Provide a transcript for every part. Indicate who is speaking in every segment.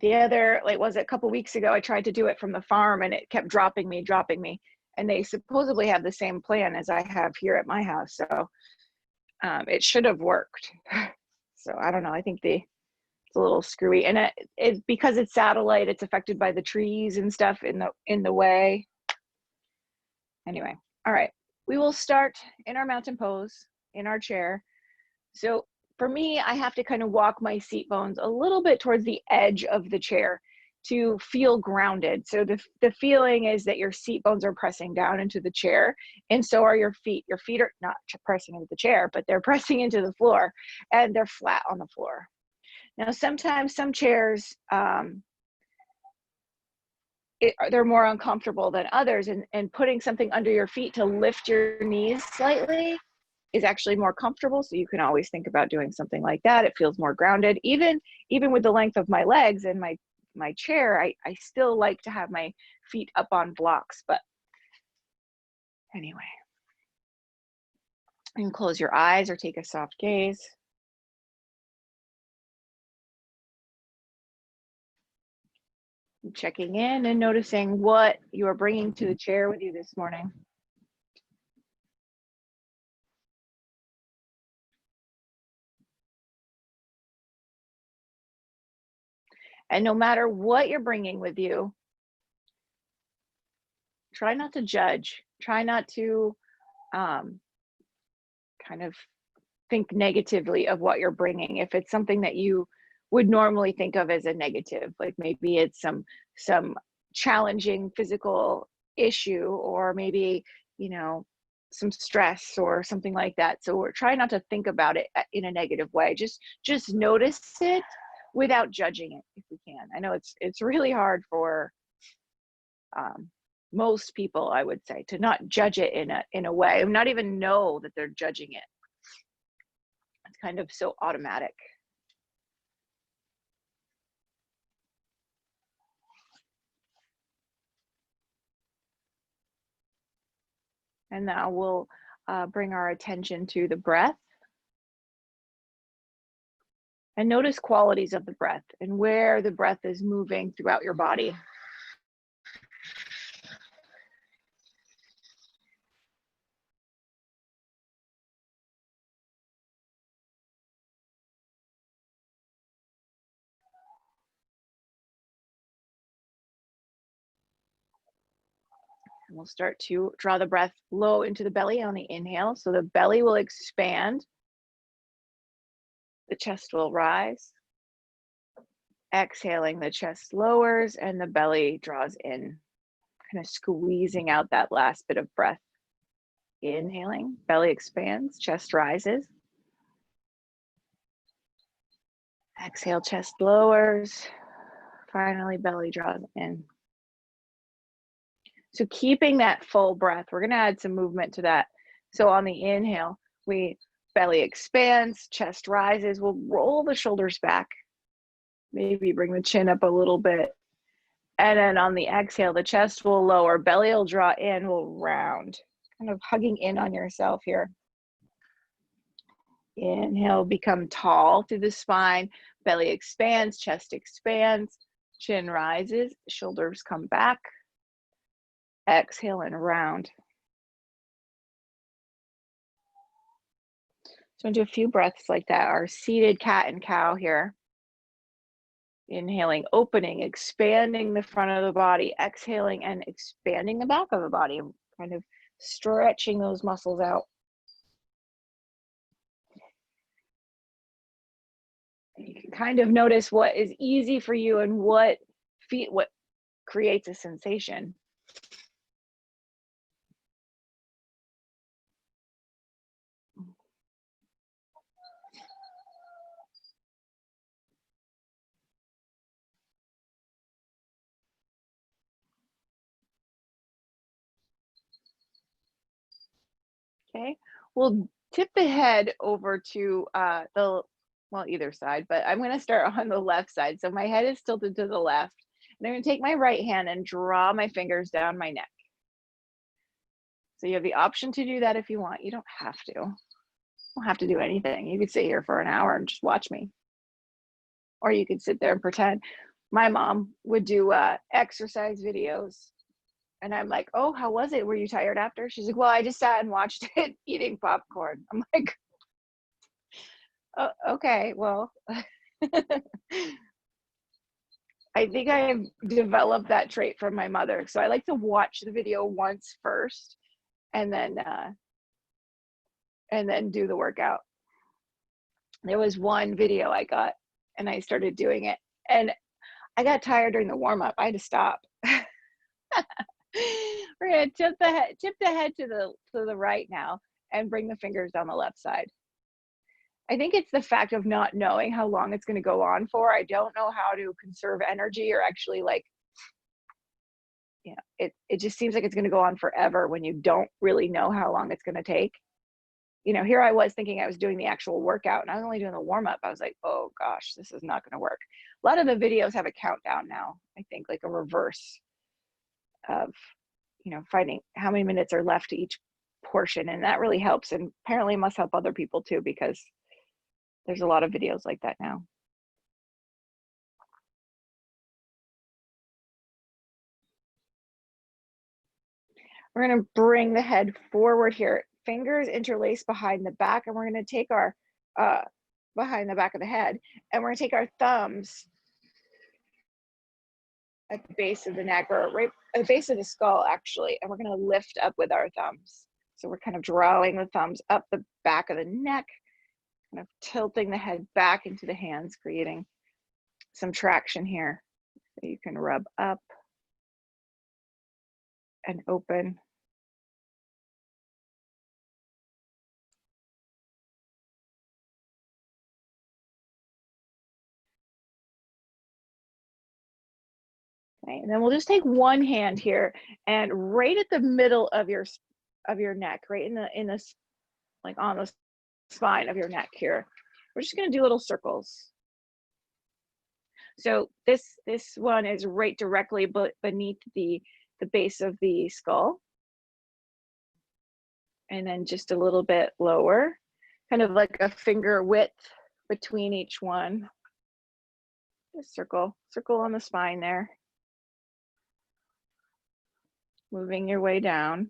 Speaker 1: The other, like, was it a couple weeks ago, I tried to do it from the farm and it kept dropping me. And they supposedly have the same plan as I have here at my house. So it should have worked. So I don't know. I think it's a little screwy. And it because it's satellite, it's affected by the trees and stuff in the way. Anyway, all right. We will start in our mountain pose in our chair. So for me, I have to kind of walk my seat bones a little bit towards the edge of the chair to feel grounded. So the feeling is that your seat bones are pressing down into the chair, and so are your feet. Your feet are not pressing into the chair, but they're pressing into the floor, and they're flat on the floor. Now, sometimes some chairs, they're more uncomfortable than others, and putting something under your feet to lift your knees slightly is actually more comfortable. So you can always think about doing something like that. It feels more grounded. Even with the length of my legs and my chair, I still like to have my feet up on blocks. But anyway, you can close your eyes or take a soft gaze. Checking in and noticing what you are bringing to the chair with you this morning. And no matter what you're bringing with you, try not to judge. Try not to kind of think negatively of what you're bringing. If it's something that you would normally think of as a negative, like maybe it's some challenging physical issue, or maybe, some stress or something like that. So we're trying not to think about it in a negative way. Just notice it without judging it if we can. I know it's really hard for most people, I would say, to not judge it in a way, and not even know that they're judging it. It's kind of so automatic. And now we'll bring our attention to the breath. And notice qualities of the breath and where the breath is moving throughout your body. And we'll start to draw the breath low into the belly on the inhale. So the belly will expand. The chest will rise. Exhaling, the chest lowers and the belly draws in, kind of squeezing out that last bit of breath. Inhaling, belly expands, chest rises. Exhale, chest lowers. Finally, belly draws in. So keeping that full breath, we're going to add some movement to that. So on the inhale, belly expands, chest rises. We'll roll the shoulders back. Maybe bring the chin up a little bit. And then on the exhale, the chest will lower, belly will draw in, will round. Kind of hugging in on yourself here. Inhale, become tall through the spine. Belly expands, chest expands, chin rises, shoulders come back. Exhale and round. So do a few breaths like that. Our seated cat and cow here. Inhaling, opening, expanding the front of the body. Exhaling and expanding the back of the body. Kind of stretching those muscles out. You can kind of notice what is easy for you and what creates a sensation. Okay, we'll tip the head over to either side, but I'm going to start on the left side. So my head is tilted to the left, and I'm going to take my right hand and draw my fingers down my neck. So you have the option to do that if you want. You don't have to. You don't have to do anything. You could sit here for an hour and just watch me. Or you could sit there and pretend. my mom would do exercise videos. And I'm like, oh, how was it? Were you tired after? She's like, well, I just sat and watched it eating popcorn. I'm like, oh, okay, well, I think I have developed that trait from my mother. So I like to watch the video once first and then do the workout. There was one video I got and I started doing it and I got tired during the warm up. I had to stop. We're gonna tip the head to the right now and bring the fingers down the left side. I think it's the fact of not knowing how long it's going to go on for. I don't know how to conserve energy or actually like, you know, it just seems like it's going to go on forever when you don't really know how long it's going to take. You know, here I was thinking I was doing the actual workout and I was only doing the warm up. I was like, oh gosh, this is not going to work. A lot of the videos have a countdown now, I think, like a reverse of, you know, finding how many minutes are left to each portion. And that really helps. And apparently must help other people too, because there's a lot of videos like that now. We're going to bring the head forward here. Fingers interlaced behind the back. And we're going to take our, behind the back of the head. And we're going to take our thumbs at the base of the neck, or right at the base of the skull, actually. And we're going to lift up with our thumbs. So we're kind of drawing the thumbs up the back of the neck, kind of tilting the head back into the hands, creating some traction here. So you can rub up and open. Okay, and then we'll just take one hand here and right at the middle of your neck, right in this, like on the spine of your neck here. We're just going to do little circles. So this one is right directly beneath the base of the skull. And then just a little bit lower, kind of like a finger width between each one. Just circle on the spine there. Moving your way down.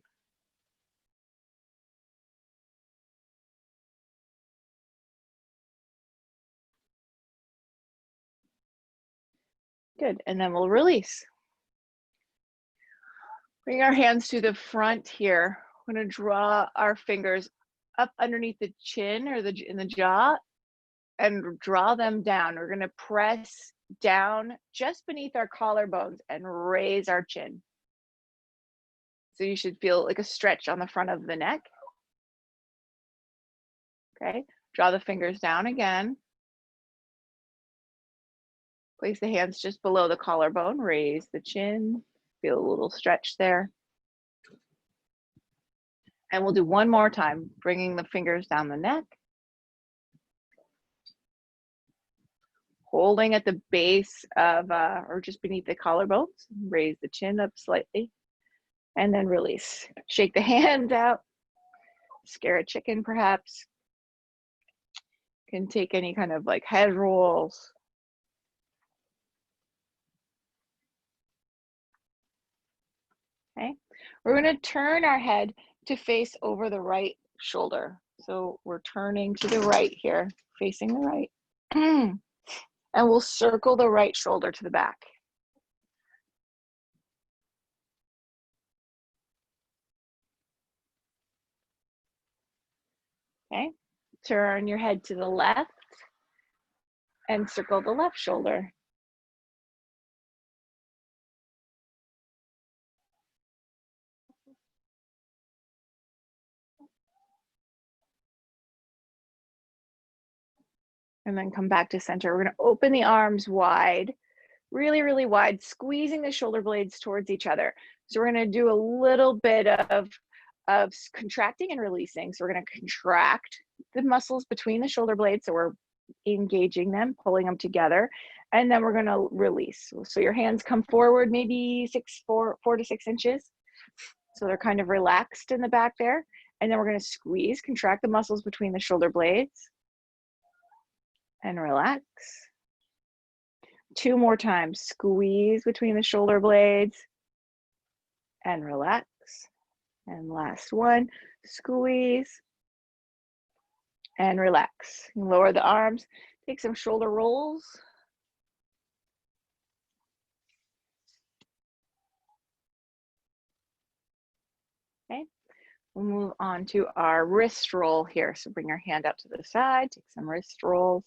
Speaker 1: Good, and then we'll release. Bring our hands to the front here. We're gonna draw our fingers up underneath the chin or in the jaw and draw them down. We're gonna press down just beneath our collarbones and raise our chin. So you should feel like a stretch on the front of the neck. Okay, draw the fingers down again. Place the hands just below the collarbone, raise the chin, feel a little stretch there. And we'll do one more time, bringing the fingers down the neck. Holding at the base of, or just beneath the collarbones, raise the chin up slightly, and then release. Shake the hand out, scare a chicken perhaps. Can take any kind of like head rolls. Okay, we're going to turn our head to face over the right shoulder. So we're turning to the right here, facing the right. And we'll circle the right shoulder to the back. Okay, turn your head to the left and circle the left shoulder. And then come back to center. We're going to open the arms wide, really, really wide, squeezing the shoulder blades towards each other. So we're going to do a little bit of contracting and releasing. So we're going to contract the muscles between the shoulder blades. So we're engaging them, pulling them together. And then we're going to release. So your hands come forward, maybe 4 to 6 inches. So they're kind of relaxed in the back there. And then we're going to squeeze, contract the muscles between the shoulder blades. And relax. 2 more times. Squeeze between the shoulder blades and relax. And last one, squeeze and relax. Lower the arms, take some shoulder rolls. Okay, we'll move on to our wrist roll here. So bring your hand out to the side, take some wrist rolls.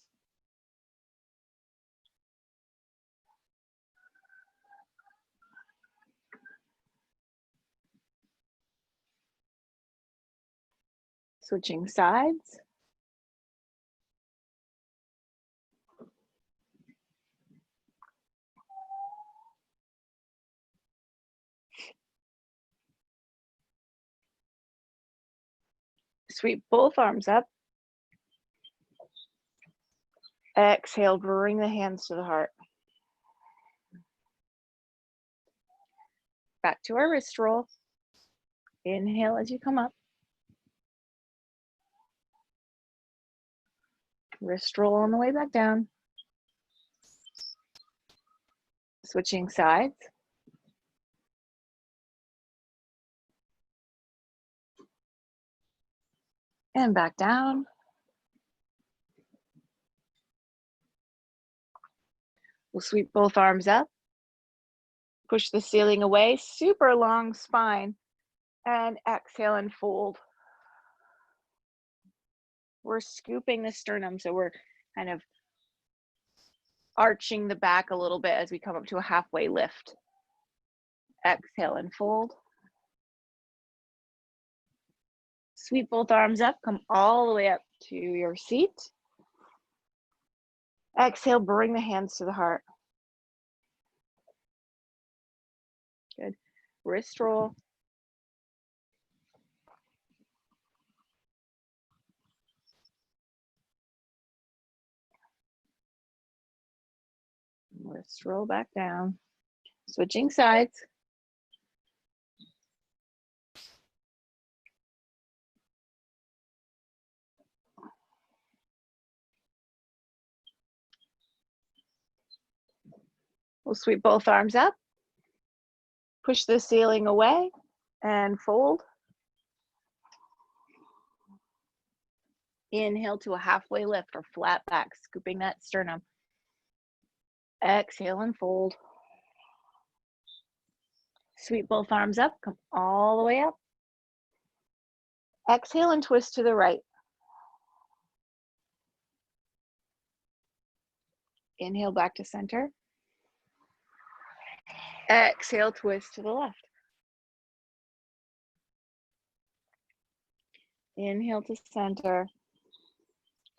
Speaker 1: Switching sides. Sweep both arms up. Exhale, bring the hands to the heart. Back to our wrist roll. Inhale as you come up. Wrist roll on the way back down. Switching sides. And back down. We'll sweep both arms up. Push the ceiling away, super long spine. And exhale and fold. We're scooping the sternum, so we're kind of arching the back a little bit as we come up to a halfway lift. Exhale and fold. Sweep both arms up, come all the way up to your seat. Exhale, bring the hands to the heart. Good. Wrist roll. Wrist roll back down. Switching sides. We'll sweep both arms up. Push the ceiling away and fold. Inhale to a halfway lift or flat back, scooping that sternum. Exhale and fold. Sweep both arms up, come all the way up. Exhale and twist to the right. Inhale back to center. Exhale, twist to the left. Inhale to center.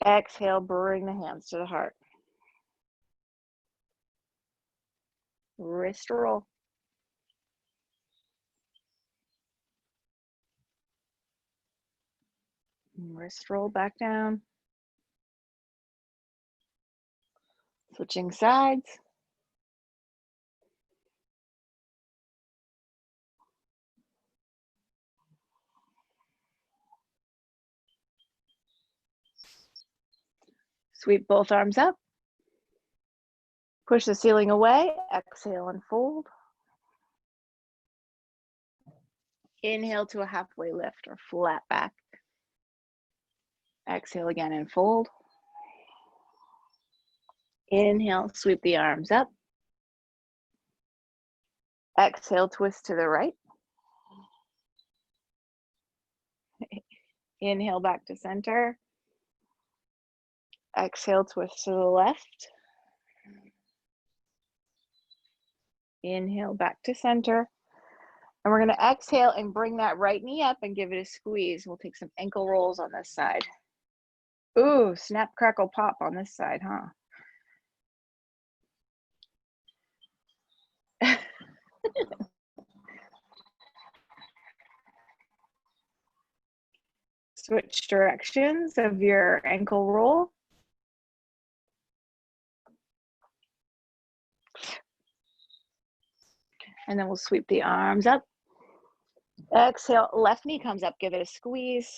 Speaker 1: Exhale, bring the hands to the heart. Wrist roll. Wrist roll back down. Switching sides. Sweep both arms up. Push the ceiling away. Exhale and fold. Inhale to a halfway lift or flat back. Exhale again and fold. Inhale, sweep the arms up. Exhale, twist to the right. Inhale back to center. Exhale, twist to the left. Inhale back to center. And we're going to exhale and bring that right knee up and give it a squeeze. We'll take some ankle rolls on this side. Ooh, snap, crackle, pop on this side, huh? Switch directions of your ankle roll. And then we'll sweep the arms up. Exhale, left knee comes up, give it a squeeze.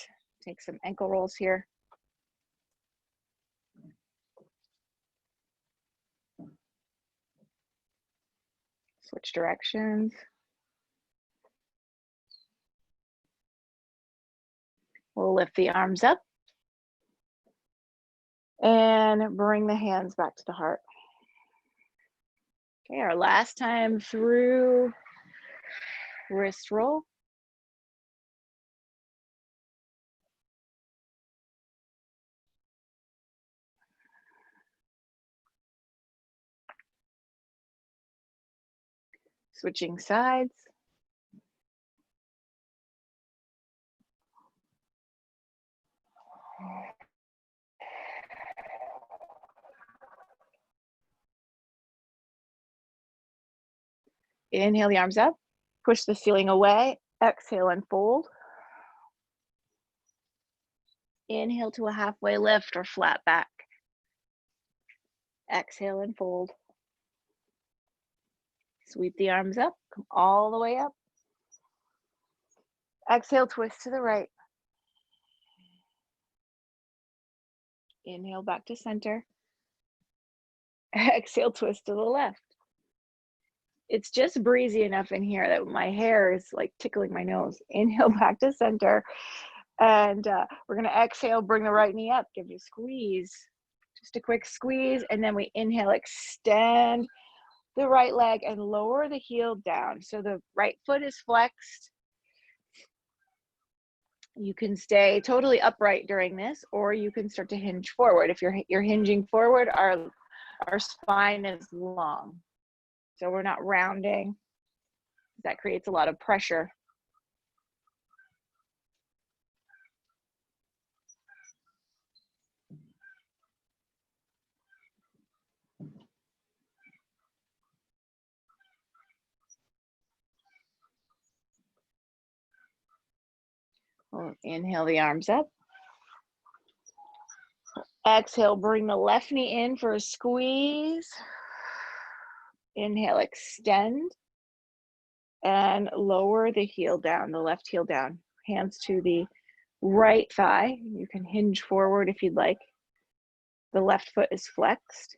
Speaker 1: Take some ankle rolls here. Switch directions. We'll lift the arms up and bring the hands back to the heart. Okay, our last time through, wrist roll. Switching sides. Inhale the arms up, push the ceiling away, exhale and fold. Inhale to a halfway lift or flat back. Exhale and fold. Sweep the arms up, come all the way up. Exhale, twist to the right. Inhale back to center. Exhale, twist to the left. It's just breezy enough in here that my hair is like tickling my nose. Inhale back to center. And we're gonna exhale, bring the right knee up, give you a squeeze. Just a quick squeeze, and then we inhale, extend the right leg and lower the heel down. So the right foot is flexed. You can stay totally upright during this, or you can start to hinge forward. If you're hinging forward, our spine is long. So we're not rounding. That creates a lot of pressure. We'll inhale the arms up. Exhale, bring the left knee in for a squeeze. Inhale, extend. And lower the heel down, the left heel down. Hands to the right thigh. You can hinge forward if you'd like. The left foot is flexed.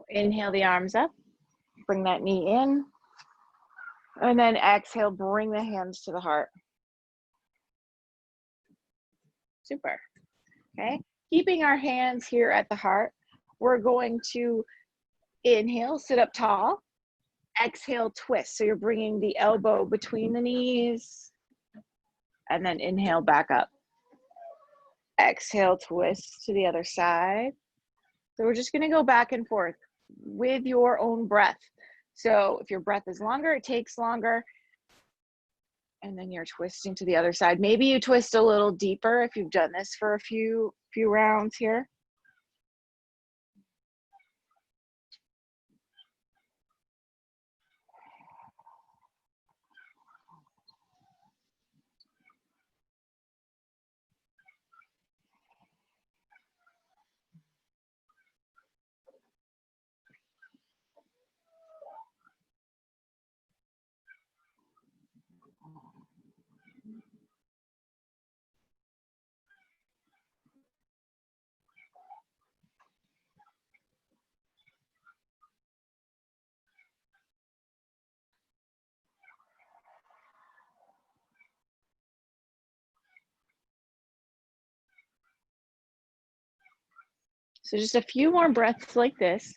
Speaker 1: Inhale the arms up, bring that knee in, and then exhale, bring the hands to the heart. Super, okay? Keeping our hands here at the heart, we're going to inhale, sit up tall, exhale, twist. So you're bringing the elbow between the knees, and then inhale, back up. Exhale, twist to the other side. So we're just gonna go back and forth with your own breath. So if your breath is longer, it takes longer. And then you're twisting to the other side. Maybe you twist a little deeper if you've done this for a few rounds here. So just a few more breaths like this.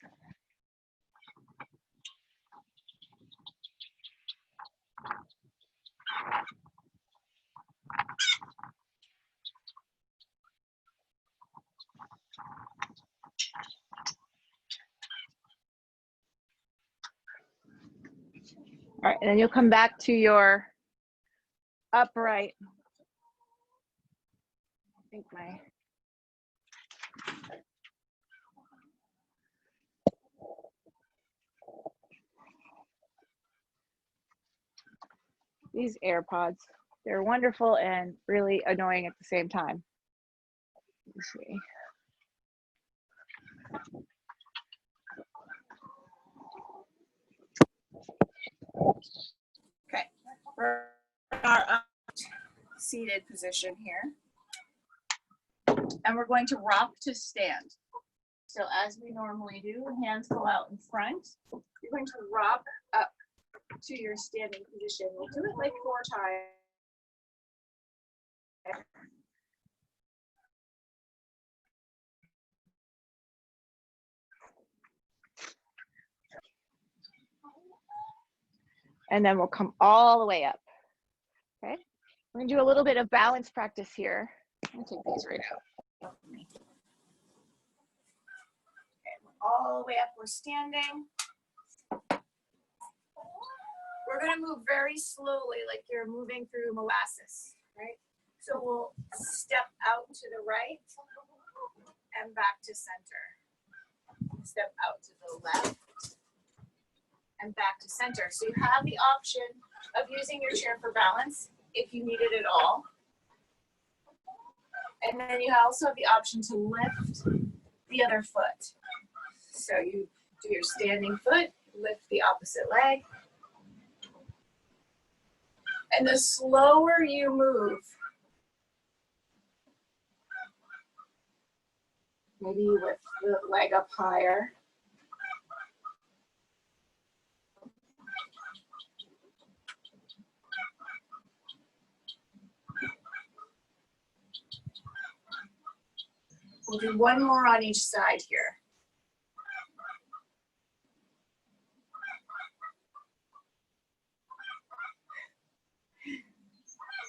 Speaker 1: All right, and then you'll come back to your upright. I think these AirPods, they're wonderful and really annoying at the same time. Let's see. Okay, we're in our seated position here. And we're going to rock to stand. So as we normally do, hands go out in front. You're going to rock up to your standing position. We'll do it like 4 times. And then we'll come all the way up. Okay, we're gonna do a little bit of balance practice here. I'm gonna take these right out. Okay, we're all the way up, we're standing. We're gonna move very slowly, like you're moving through molasses, right? So we'll step out to the right and back to center. Step out to the left and back to center. So you have the option of using your chair for balance if you need it at all. And then you also have the option to lift the other foot. So you do your standing foot, lift the opposite leg. And the slower you move, maybe you lift the leg up higher. We'll do one more on each side here.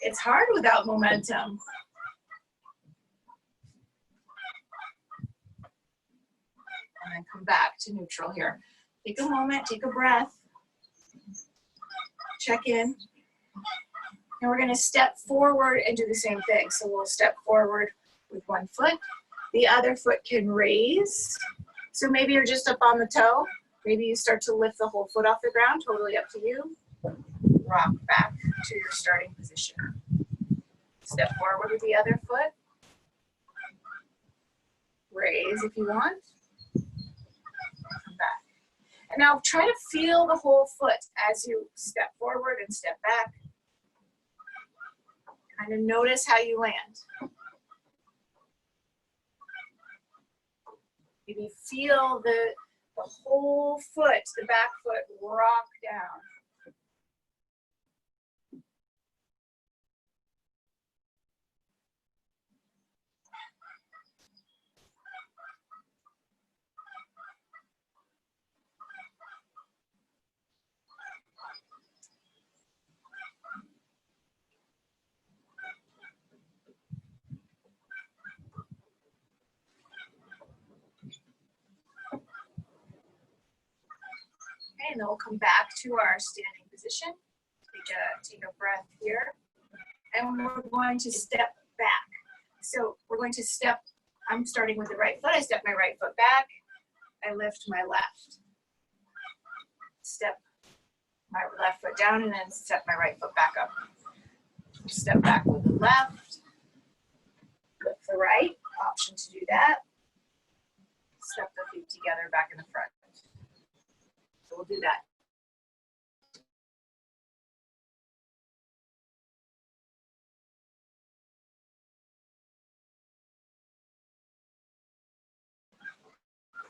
Speaker 1: It's hard without momentum. And then come back to neutral here. Take a moment, take a breath. Check in. And we're going to step forward and do the same thing. So we'll step forward with one foot. The other foot can raise. So maybe you're just up on the toe. Maybe you start to lift the whole foot off the ground, totally up to you. Rock back to your starting position. Step forward with the other foot. Raise if you want. Come back. And now try to feel the whole foot as you step forward and step back. Kind of notice how you land. Maybe feel the whole foot, the back foot, rock down. Okay, and then we'll come back to our standing position. Take a breath here. And we're going to step back. So we're going to step, I'm starting with the right foot. I step my right foot back. I lift my left. Step my left foot down and then step my right foot back up. Step back with the left. Lift the right, option to do that. Step the feet together back in the front. So we'll do that.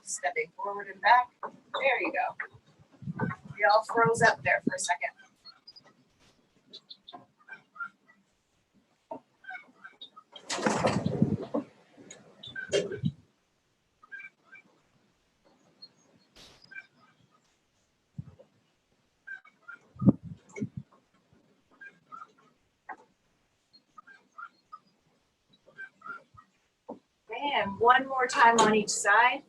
Speaker 1: Stepping forward and back. There you go. You all froze up there for a second. And one more time on each side.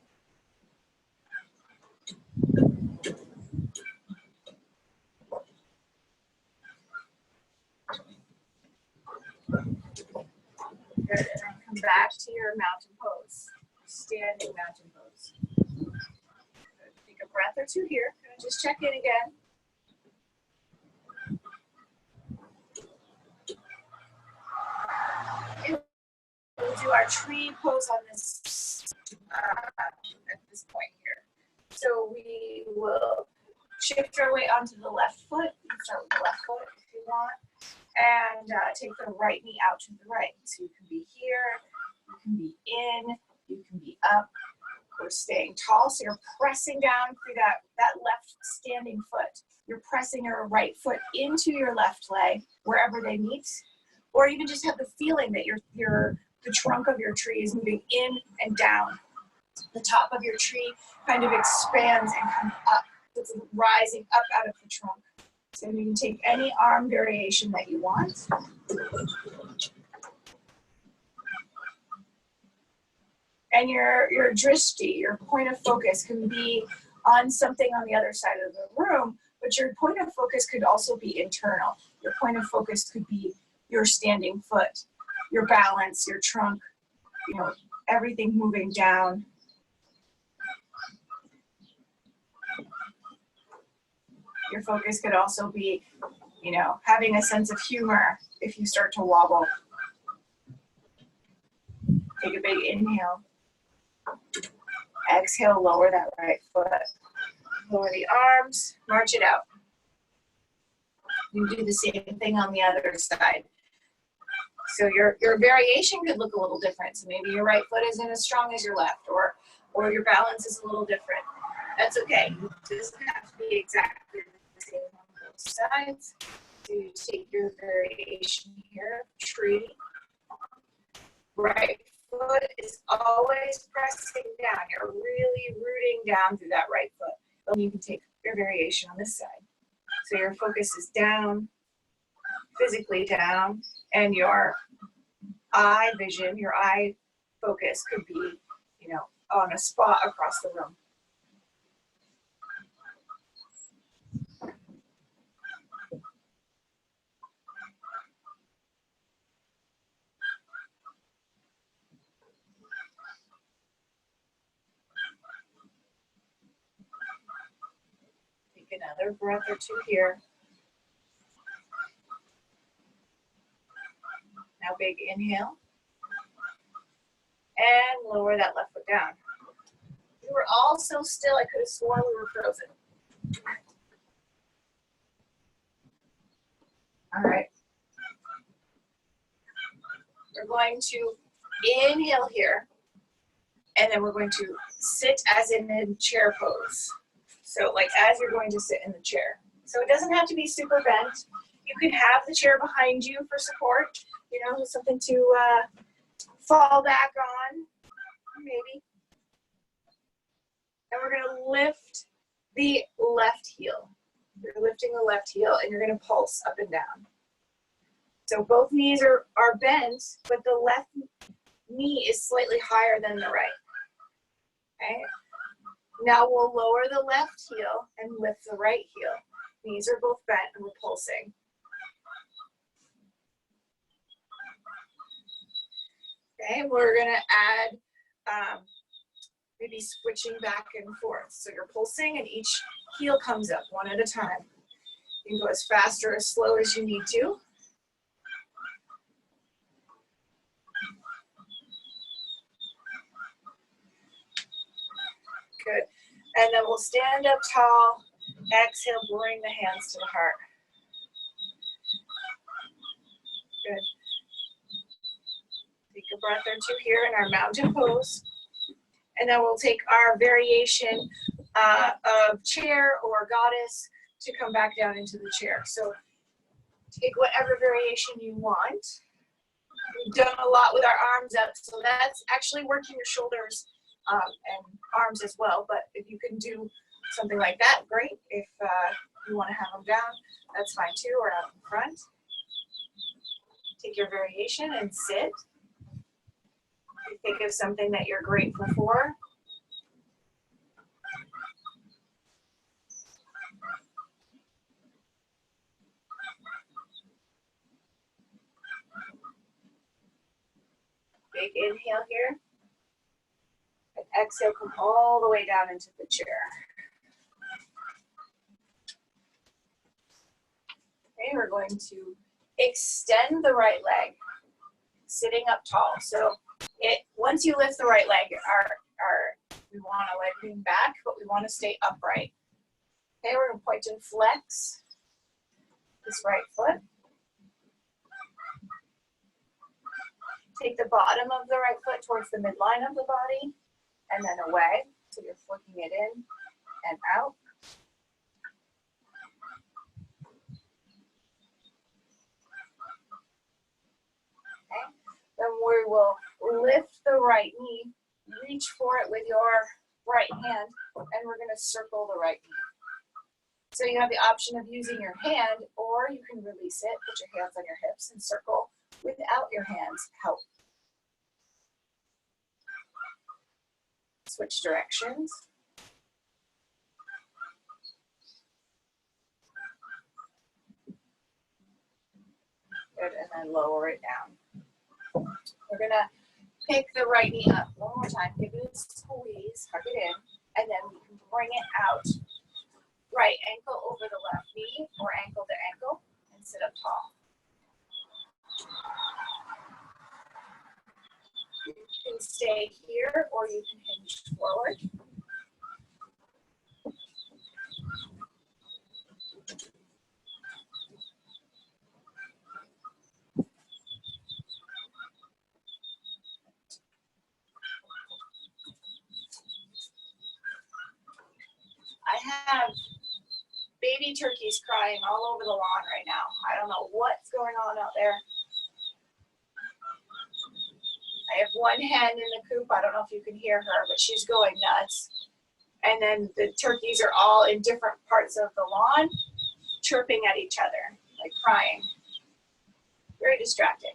Speaker 1: Good, and then come back to your mountain pose, standing mountain pose. Good. Take a breath or two here, and just check in again. do our tree pose on this at this point here. So we will shift our weight onto the left foot. You can start with the left foot if you want. And take the right knee out to the right. So you can be here, you can be in, you can be up. We're staying tall, so you're pressing down through that left standing foot. You're pressing your right foot into your left leg wherever they meet, or even just have the feeling that the trunk of your tree is moving in and down. The top of your tree kind of expands and comes up. It's rising up out of the trunk. So you can take any arm variation that you want. And your drishti, your point of focus, can be on something on the other side of the room, but your point of focus could also be internal. Your point of focus could be your standing foot, your balance, your trunk, everything moving down. Your focus could also be, having a sense of humor if you start to wobble. Take a big inhale. Exhale, lower that right foot. Lower the arms, march it out. You do the same thing on the other side. So your variation could look a little different. So maybe your right foot isn't as strong as your left, or your balance is a little different. That's okay. It doesn't have to be exactly the same on both sides. So you take your variation here, tree. Right foot is always pressing down. You're really rooting down through that right foot. Then you can take your variation on this side. So your focus is down, physically down, and your eye vision, your eye focus could be, on a spot across the room. Take another breath or two here. Now big inhale. And lower that left foot down. We were all so still, I could have sworn we were frozen. All right. We're going to inhale here, and then we're going to sit as in a chair pose. So like as you're going to sit in the chair. So it doesn't have to be super bent. You can have the chair behind you for support, something to fall back on, maybe. And we're going to lift the left heel. You're lifting the left heel, and you're going to pulse up and down. So both knees are bent, but the left knee is slightly higher than the right. Okay? Now we'll lower the left heel and lift the right heel. Knees are both bent, and we're pulsing. Okay, we're going to add maybe switching back and forth. So you're pulsing, and each heel comes up one at a time. You can go as fast or as slow as you need to. Good. And then we'll stand up tall. Exhale, bring the hands to the heart. Good. Take a breath or two here in our mountain pose. And then we'll take our variation of chair or goddess to come back down into the chair. So take whatever variation you want. We've done a lot with our arms up, so that's actually working your shoulders and arms as well. But if you can do something like that, great. If you want to have them down, that's fine too, or out in front. Take your variation and sit. Think of something that you're grateful for. Big inhale here. And exhale, come all the way down into the chair. Okay, we're going to extend the right leg, sitting up tall. So
Speaker 2: Once you lift the right leg, we want to lean back, but we want to stay upright. Okay, we're going to point and flex this right foot. Take the bottom of the right foot towards the midline of the body and then away. So you're flicking it in and out. Okay. Then we will lift the right knee, reach for it with your right hand, and we're going to circle the right knee. So you have the option of using your hand, or you can release it, put your hands on your hips and circle without your hands. Help. Switch directions. Good, and then lower it down. We're gonna pick the right knee up one more time. Give it a squeeze, hug it in, and then we can bring it out. Right ankle over the left knee, or ankle to ankle, and sit up tall. You can stay here, or you can hinge forward. I have baby turkeys crying all over the lawn right now. I don't know what's going on out there. I have one hen in the coop. I don't know if you can hear her, but she's going nuts. And then the turkeys are all in different parts of the lawn, chirping at each other, like crying. Very distracting.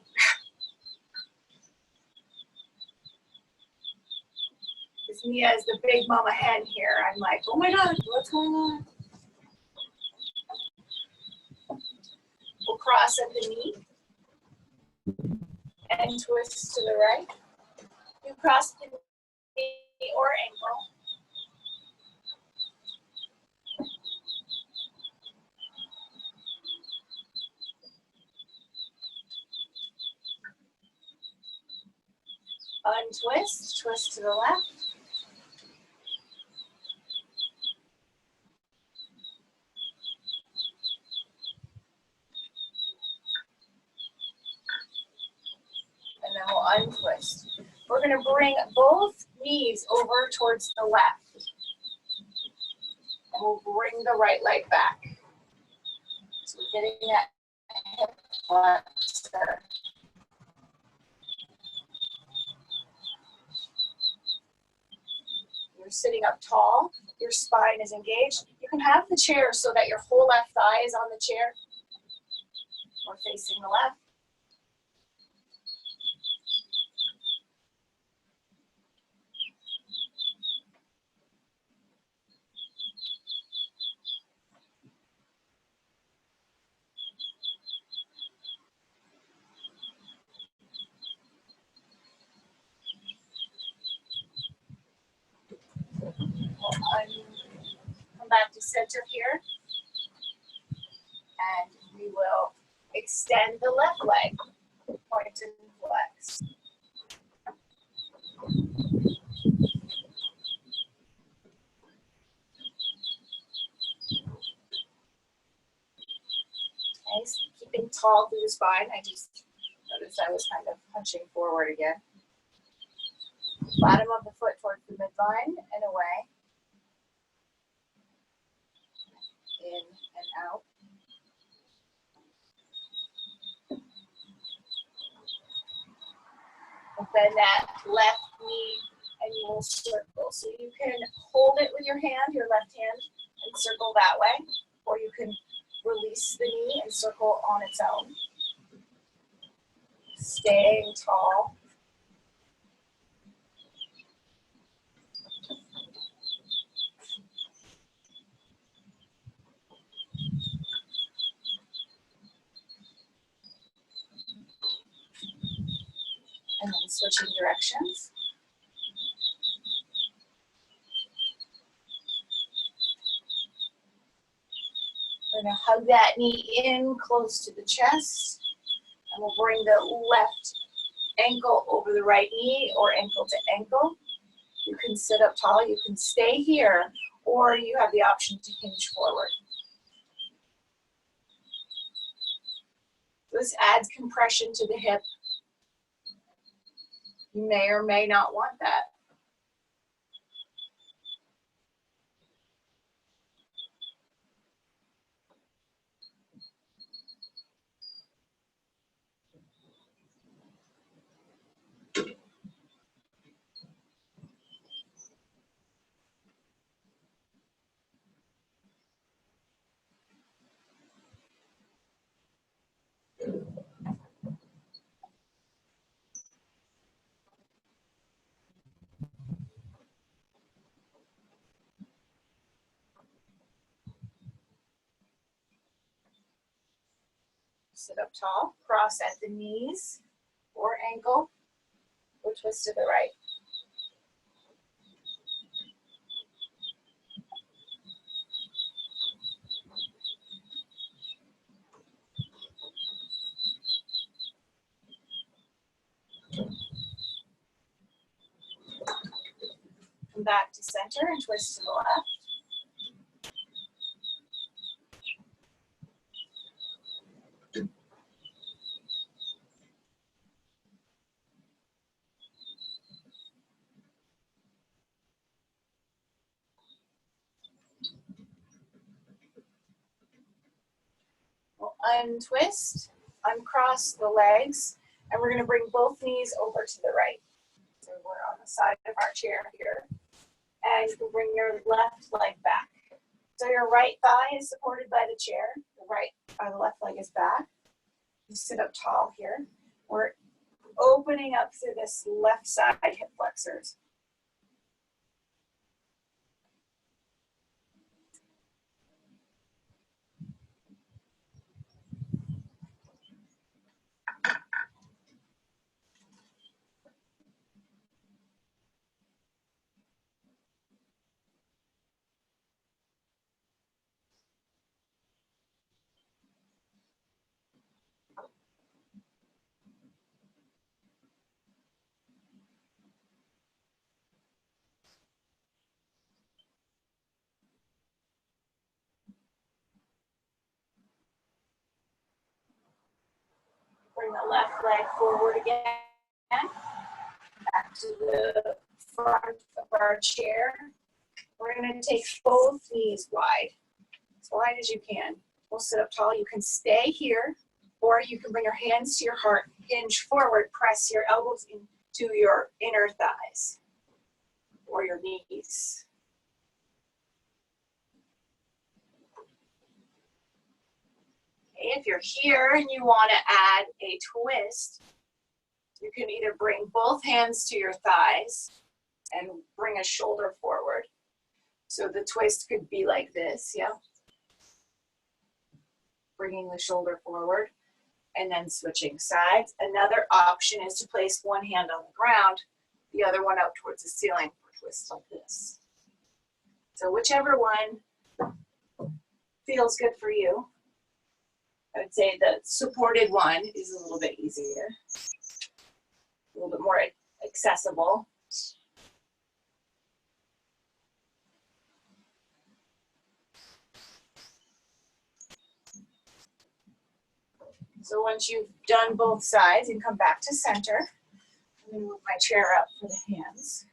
Speaker 2: Because Mia is the big mama hen here. I'm like, oh my God, what's going on? We'll cross at the knee and twist to the right. You cross the knee or ankle. Untwist, twist to the left. And then we'll untwist. We're going to bring both knees over towards the left. And we'll bring the right leg back. So we're getting that hip flexor. You're sitting up tall. Your spine is engaged. You can have the chair so that your whole left thigh is on the chair or facing the left. Come back to center here. And we will extend the left leg. Point and flex. Nice. Keeping tall through the spine. I just noticed I was kind of punching forward again. Bottom of the foot towards the midline and away. In and out. And bend that left knee and you will circle. So you can hold it with your hand, your left hand, and circle that way. Or you can release the knee and circle on its own. Staying tall. And then switching directions. We're going to hug that knee in close to the chest. And we'll bring the left ankle over the right knee or ankle to ankle. You can sit up tall, you can stay here, or you have the option to hinge forward. This adds compression to the hip. You may or may not want that. Sit up tall, cross at the knees or ankle, or twist to the right. Come back to center and twist to the left. We'll untwist, uncross the legs, and we're going to bring both knees over to the right. So we're on the side of our chair here. And you can bring your left leg back. So your right thigh is supported by the chair. The left leg is back. You sit up tall here. We're opening up through this left side hip flexors. Bring the left leg forward again. Back to the front of our chair. We're going to take both knees wide, as wide as you can. We'll sit up tall. You can stay here, or you can bring your hands to your heart, hinge forward, press your elbows into your inner thighs or your knees. Okay, if you're here and you want to add a twist, you can either bring both hands to your thighs and bring a shoulder forward. So the twist could be like this, yeah? Bringing the shoulder forward and then switching sides. Another option is to place one hand on the ground, the other one out towards the ceiling for twists like this. So whichever one feels good for you. I would say the supported one is a little bit easier, a little bit more accessible. So once you've done both sides, you can come back to center. I'm going to move my chair up for the hands.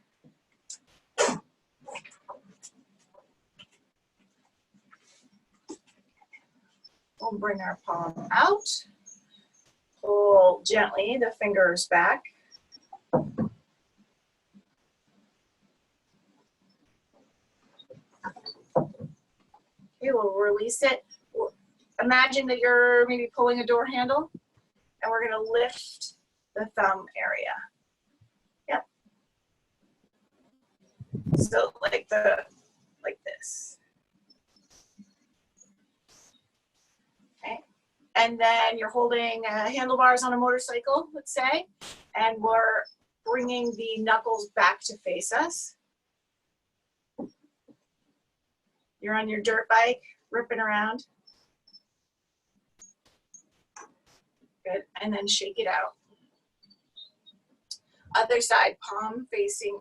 Speaker 2: We'll bring our palm out. Pull gently the fingers back. Okay, we'll release it. Imagine that you're maybe pulling a door handle, and we're going to lift the thumb area. Yep. So like this. Okay. And then you're holding handlebars on a motorcycle, let's say, and we're bringing the knuckles back to face us. You're on your dirt bike, ripping around. Good, and then shake it out. Other side, palm facing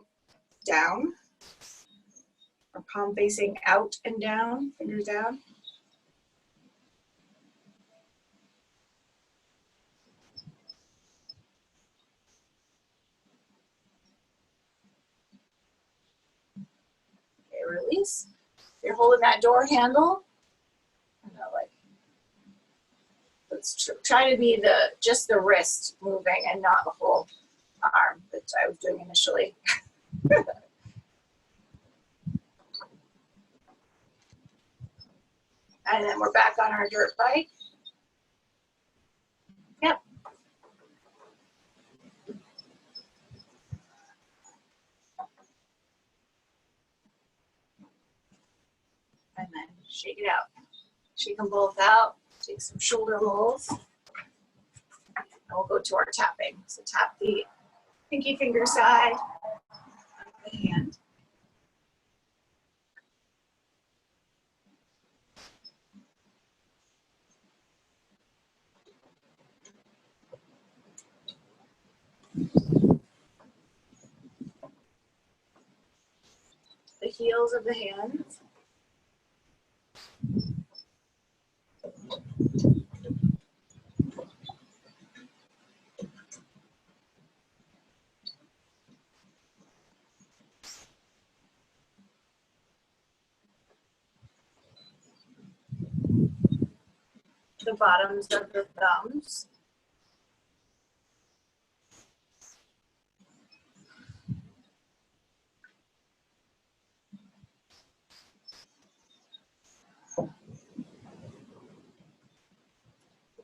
Speaker 2: down, or palm facing out and down, fingers down. Okay, release. You're holding that door handle. Let's try to be just the wrist moving and not the whole arm that I was doing initially. And then we're back on our dirt bike. Yep. And then shake it out. Shake them both out. Take some shoulder rolls. And we'll go to our tapping. So tap the pinky finger side of the hand. The heels of the hands. The bottoms of the thumbs.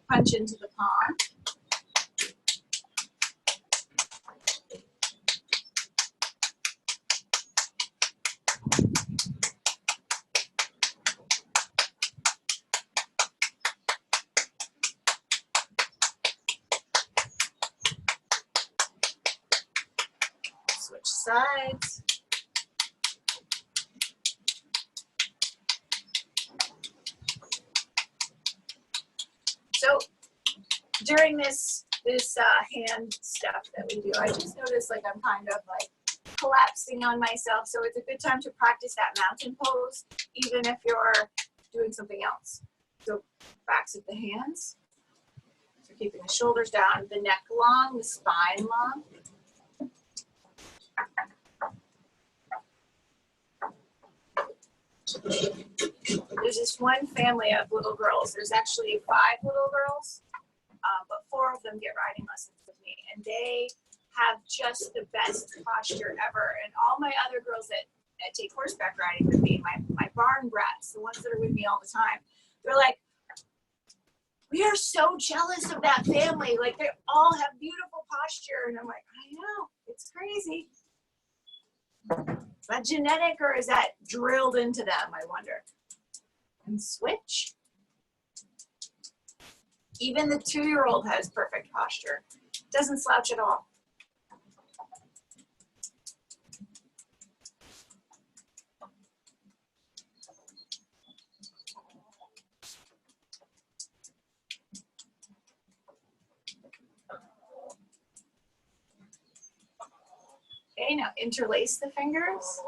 Speaker 2: Punch into the palm. Switch sides. So during this hand stuff that we do, I just noticed like I'm kind of like collapsing on myself. So it's a good time to practice that mountain pose, even if you're doing something else. So backs of the hands. So keeping the shoulders down, the neck long, the spine long. There's this one family of little girls. There's actually 5 little girls, but 4 of them get riding lessons with me, and they have just the best posture ever. And all my other girls that take horseback riding with me, my barn brats, the ones that are with me all the time, they're like, we are so jealous of that family. Like, they all have beautiful posture. And I'm like, I know, it's crazy. Is that genetic or is that drilled into them, I wonder? And switch. Even the 2-year-old has perfect posture. Doesn't slouch at all. Okay, now interlace the fingers.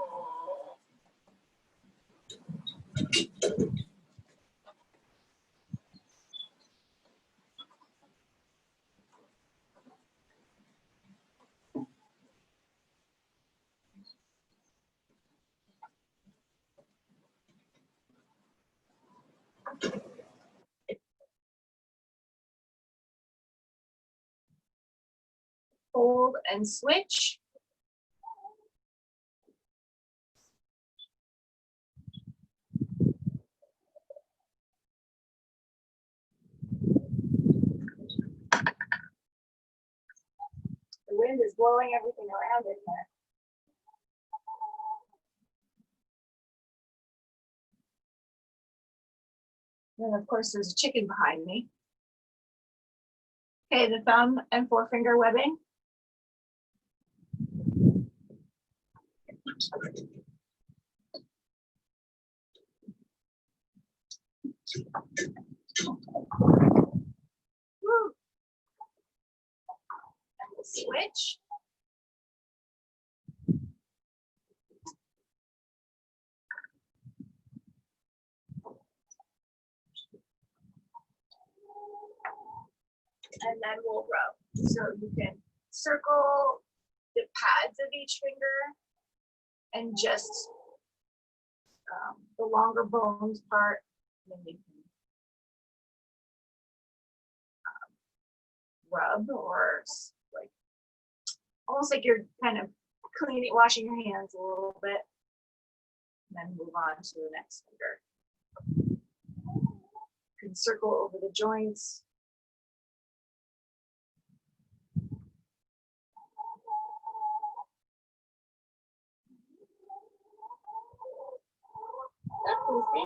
Speaker 2: Hold and switch. The wind is blowing everything around in here. And of course, there's a chicken behind me. Okay, the thumb and forefinger webbing. Woo. And we'll switch. and then we'll rub. So you can circle the pads of each finger and just the longer bones part. And then you can rub or like almost like you're kind of cleaning, washing your hands a little bit, and then move on to the next finger. You can circle over the joints. That's easy.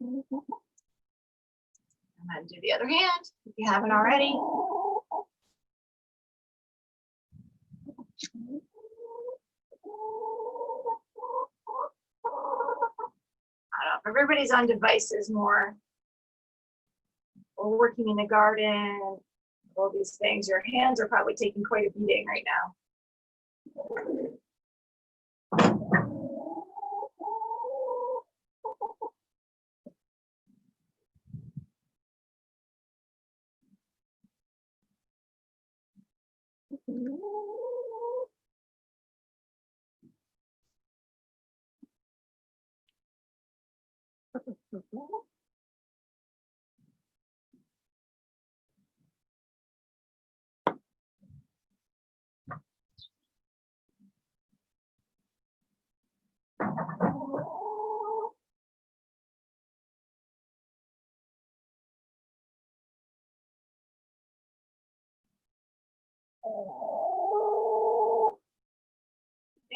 Speaker 2: And then do the other hand if you haven't already. I don't know if everybody's on devices more or working in the garden, all these things. Your hands are probably taking quite a beating right now.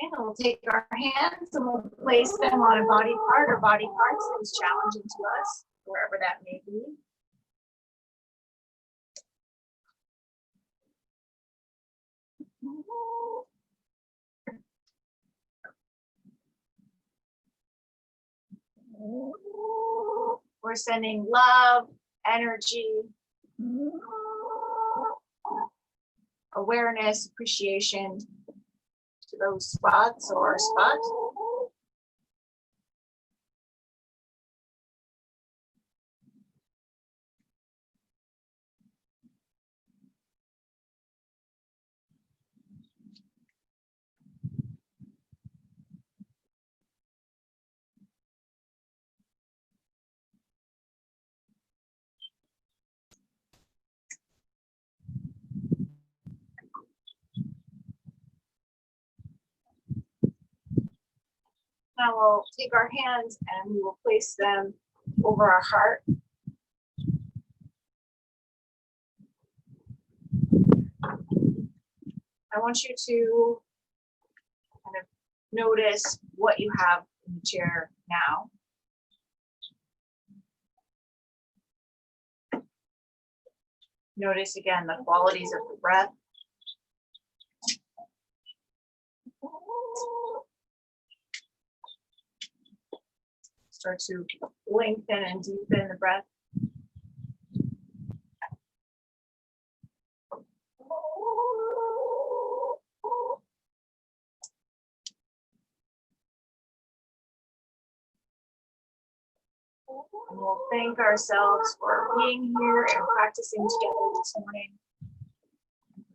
Speaker 2: And we'll take our hands and we'll place them on a body part or body parts that is challenging to us, wherever that may be. We're sending love, energy, awareness, appreciation to those spots or spot. Now we'll take our hands and we will place them over our heart. I want you to kind of notice what you have in the chair now. Notice again the qualities of the breath. Start to lengthen and deepen the breath. And we'll thank ourselves for being here and practicing together this morning.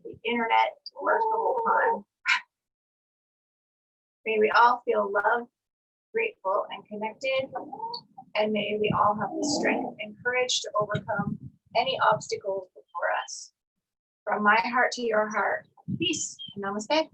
Speaker 2: The internet worked the whole time. May we all feel loved, grateful, and connected. And may we all have the strength and courage to overcome any obstacles before us. From my heart to your heart, peace. Namaste.